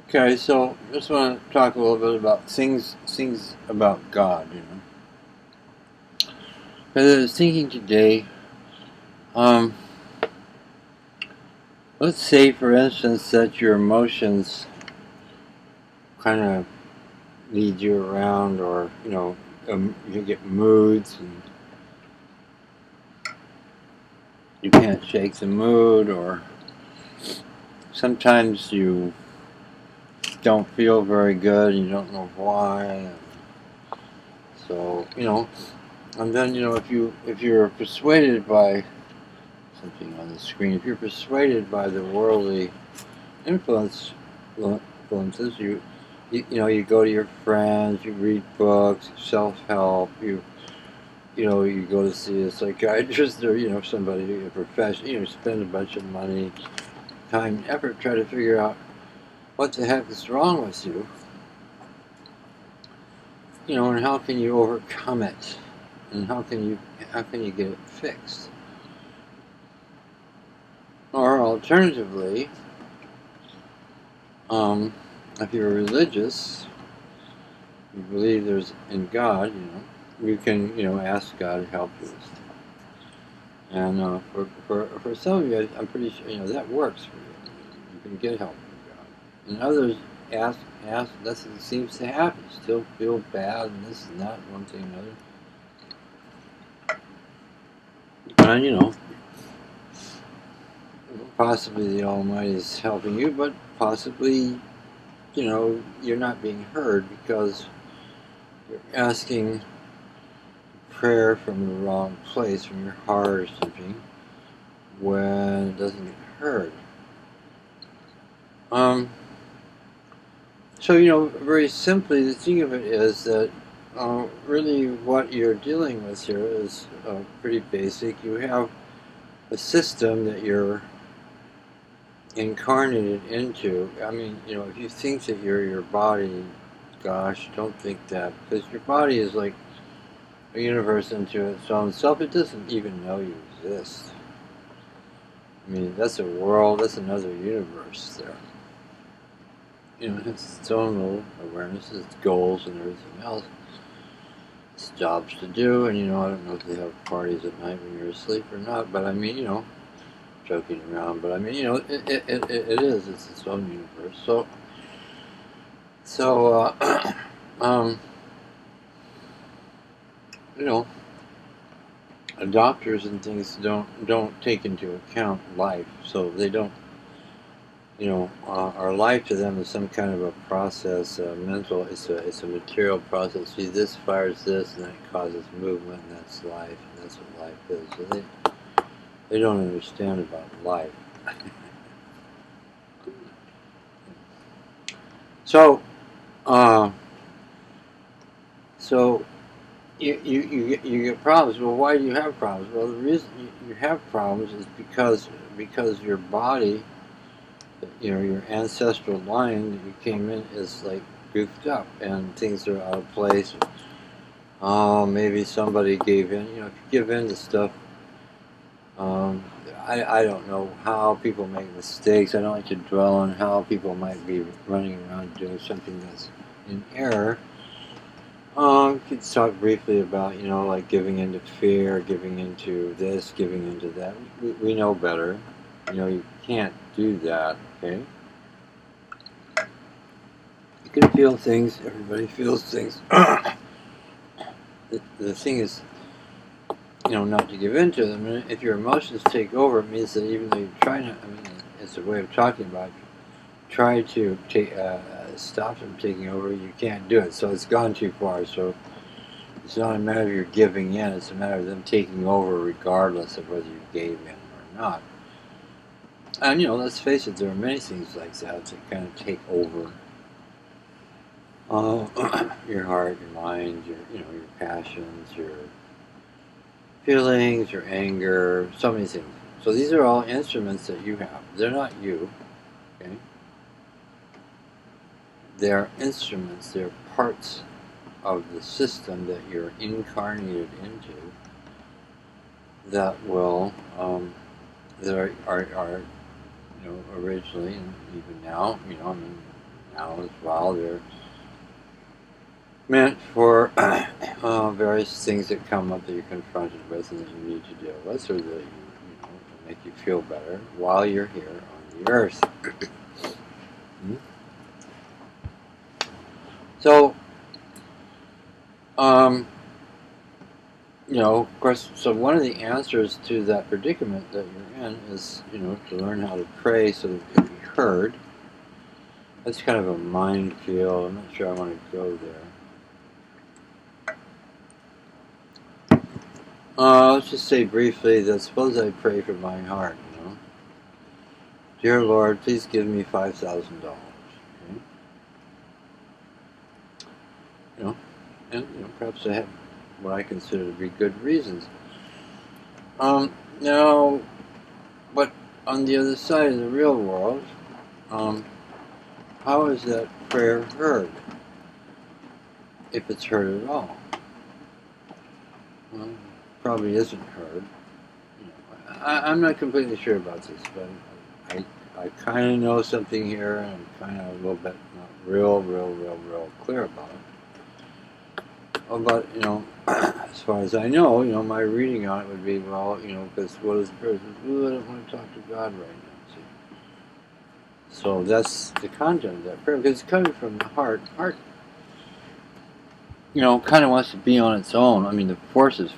Okay, so just want to talk a little bit about things about God. Because I was thinking today, um, let's say, for instance, that your emotions kind of lead you around, or you get moods, and you can't shake the mood, or sometimes you don't feel very good, and you don't know why. So and then if you're persuaded by something on the screen. If you're persuaded by the worldly influence, influences, you go to your friends, you read books, self-help, you go to see a psychiatrist or somebody, a professional. Spend a bunch of money, time, effort, try to figure out what the heck is wrong with you. And how can you overcome it, and how can you get it fixed? Or alternatively, um, if you're religious, you believe there's in God, you can, ask God to help you with stuff. And for some of you, I'm pretty sure, that works for you. You can get help from God. And others ask, that seems to happen. You still feel bad and this and that, one thing and another. And, possibly the Almighty is helping you, but possibly, you're not being heard because you're asking prayer from the wrong place, from your heart or something, when it doesn't get heard. Um, so, very simply, the thing of it is that really what you're dealing with here is pretty basic. You have a system that you're incarnated into. I mean, if you think that you're your body, gosh, don't think that, because your body is like a universe into its own self. It doesn't even know you exist. I mean, that's a world, that's another universe there. It has its own little awareness, its goals and everything else. It's jobs to do, and I don't know if they have parties at night when you're asleep or not, but I mean, joking around, but I mean, it is, it's its own universe. So, um, you know, doctors and things don't take into account life, so they don't. Our life to them is some kind of a process, mental. It's a material process. See, this fires this, and that causes movement, and that's life, and that's what life is. So they don't understand about life. So, uh, so you get problems. Well, why do you have problems? Well, the reason you have problems is because your body, your ancestral line that you came in is like goofed up, and things are out of place. Oh, maybe somebody gave in. If you give in to stuff, um, I don't know how people make mistakes. I don't like to dwell on how people might be running around doing something that's in error. Could talk briefly about, like giving into fear, giving into this, giving into that. We know better. You can't do that, okay? You can feel things. Everybody feels things. The thing is, not to give in to them. And if your emotions take over, it means that even though you're trying to, I mean, it's a way of talking about it, try to stop them taking over, you can't do it. So it's gone too far. So it's not a matter of you're giving in, it's a matter of them taking over regardless of whether you gave in or not. And, let's face it, there are many things like that that kind of take over your heart, your mind, your passions, your feelings, your anger, so many things. So these are all instruments that you have. They're not you, okay? They're instruments, they're parts of the system that you're incarnated into that will, that are originally, and even now, I mean, nouns, while they're meant for various things that come up that you're confronted with and that you need to deal with, or that make you feel better while you're here on the earth. So, of course, so one of the answers to that predicament that you're in is, to learn how to pray so that it can be heard. That's kind of a minefield. I'm not sure I want to go there. Let's just say briefly that suppose I pray from my heart, Dear Lord, please give me $5,000. Okay? And perhaps I have what I consider to be good reasons. Now, but on the other side of the real world, how is that prayer heard? If it's heard at all? Well, probably isn't heard. I'm not completely sure about this, but I kind of know something here, and I'm kind of a little bit not real clear about it. But, as far as I know, my reading on it would be, well, because what is the prayer? I don't want to talk to God right now, see. So that's the content of that prayer, because it's coming from the heart. Heart, kind of wants to be on its own. I mean, the forces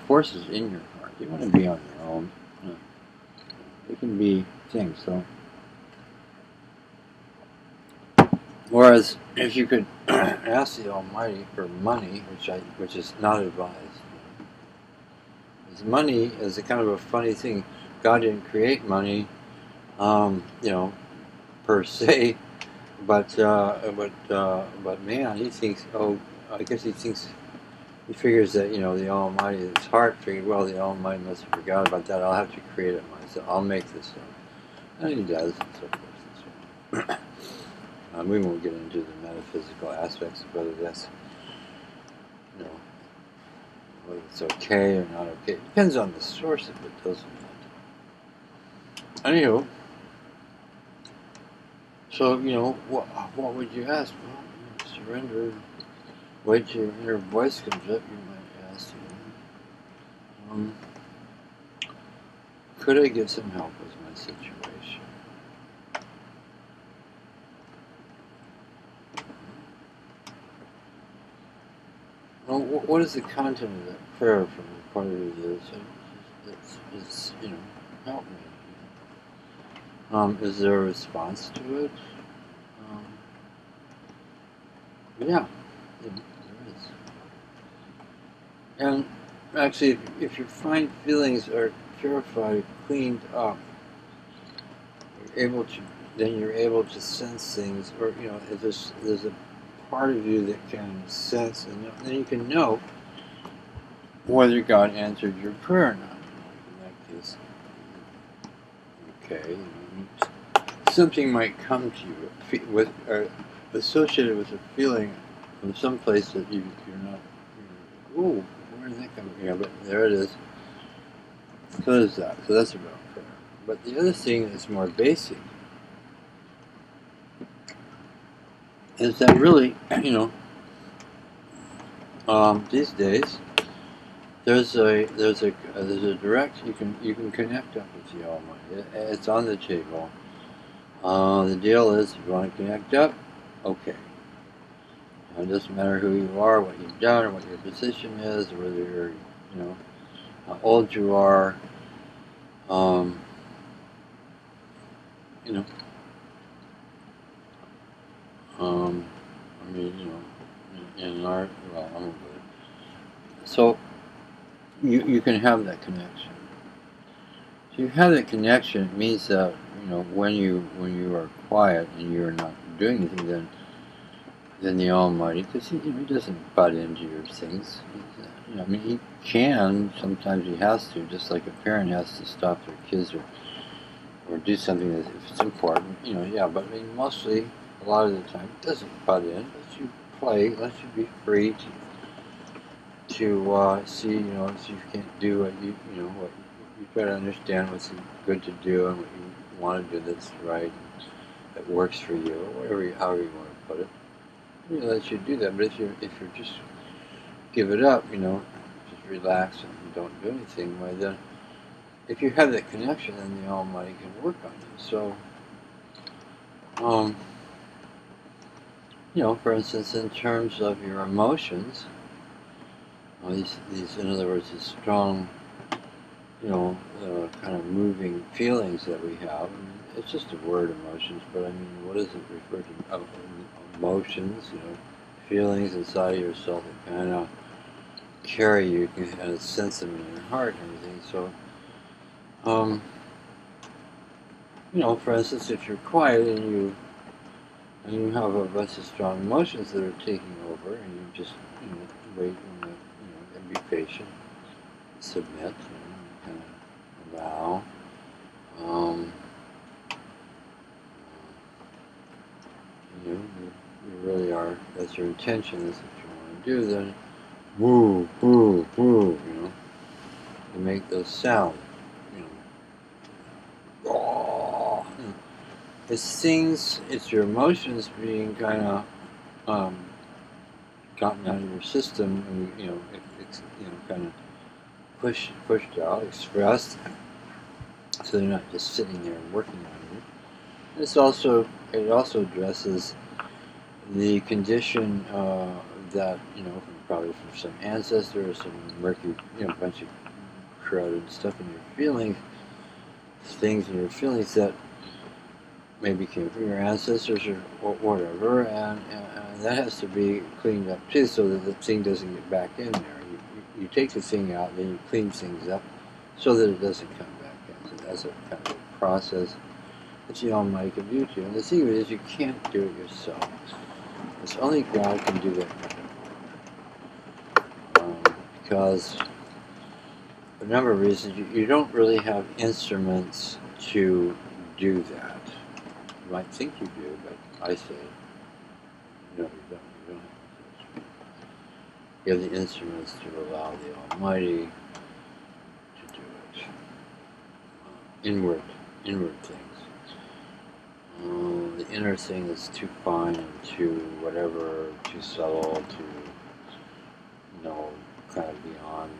in your heart. You want to be on your own. It can be things, so. Whereas, if you could ask the Almighty for money, which is not advised, because money is a kind of a funny thing. God didn't create money, per se, but man, he thinks. I guess he figures that the Almighty, his heart figured, well, the Almighty must have forgot about that. I'll have to create it myself. I'll make this stuff, and he does, and so forth and so on. We won't get into the metaphysical aspects of whether that's, whether it's okay or not okay. It depends on the source of it, doesn't it? Anywho, so, what would you ask? Well, surrender. Wait till your inner voice comes up, you might ask, could I get some help with my situation? Well, what is the content of that prayer from the point of view that's help me? Is there a response to it? Yeah, there is. And actually, if your fine feelings are purified, cleaned up, then you're able to sense things, or there's a part of you that can sense, and then you can know whether God answered your prayer or not. In that case, okay, something might come to you associated with a feeling from some place that you're not. Oh, where did that come from? Yeah, but there it is. So there's that. So that's about prayer. But the other thing that's more basic is that really, these days there's a direct you can connect up with the Almighty. It's on the table. The deal is, if you want to connect up, okay. It doesn't matter who you are, what you've done, or what your position is, or whether you're, how old you are. I mean, in our, well, I'm good. So you can have that connection. So you have that connection. It means that when you are quiet and you're not doing anything, then the Almighty, because he doesn't butt into your things. I mean, he can, sometimes he has to, just like a parent has to stop their kids or do something that if it's important, yeah, but I mean, mostly, a lot of the time, it doesn't butt in, lets you play, lets you be free to see, see if you can't do what what you try to understand what's good to do and what you want to do that's right, that works for you, or however you want to put it. He lets you do that. But if you just give it up, just relax and don't do anything, well then, if you have that connection, then the Almighty can work on you. So, for instance, in terms of your emotions, these, in other words, these strong, kind of moving feelings that we have. I mean, it's just a word, emotions, but I mean, what does it refer to? Emotions, feelings inside of yourself that kind of carry you. You can kind of sense them in your heart and everything. So, for instance, if you're quiet and you have a bunch of strong emotions that are taking over, and you just wait and be patient, submit, kind of allow. You really are. That's your intention. That's what you want to do. Then, woo, woo, woo. You make those sounds. Oh. It's things. It's your emotions being kind of gotten out of your system, and it's kind of pushed out, expressed, so they're not just sitting there and working on you. It also addresses the condition that probably from some ancestor or some murky, bunch of crowded stuff in your feelings, things in your feelings that maybe came from your ancestors or whatever, and that has to be cleaned up too, so that the thing doesn't get back in there. You take the thing out, then you clean things up, so that it doesn't come back in. So that's a kind of a process that the Almighty can do to you. And the secret is you can't do it yourself. It's only God can do that kind of work. Because for a number of reasons, you don't really have instruments to do that. You might think you do, but I say, no, you don't. You don't have the instruments. You have the instruments to allow the Almighty to do it. Inward things. The inner thing is too fine and too whatever, too subtle, too, kind of beyond.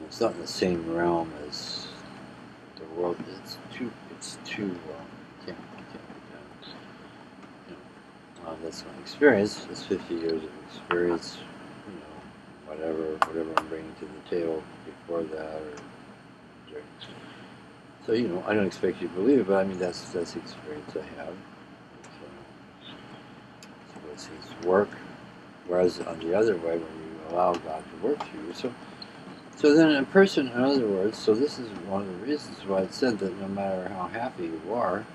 It's not in the same realm as the world. It's too. Can't be done. That's my experience. It's 50 years of experience. Whatever I'm bringing to the table before that, or during. So I don't expect you to believe it, but I mean that's the experience I have. So it seems to work. Whereas on the other way, when you allow God to work through you, so then a person, in other words, so this is one of the reasons why it said that no matter how happy you are,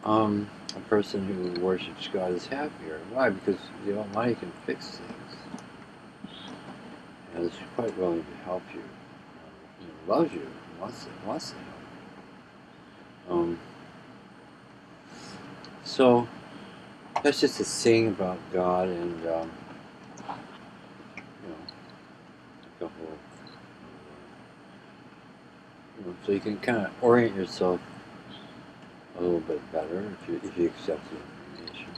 a person who worships God is happier. Why? Because the Almighty can fix things, and is quite willing to help you. He loves you, wants to help you. So that's just a thing about God, and a couple of, so you can kind of orient yourself a little bit better if you accept the information.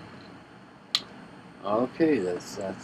Okay, that's it.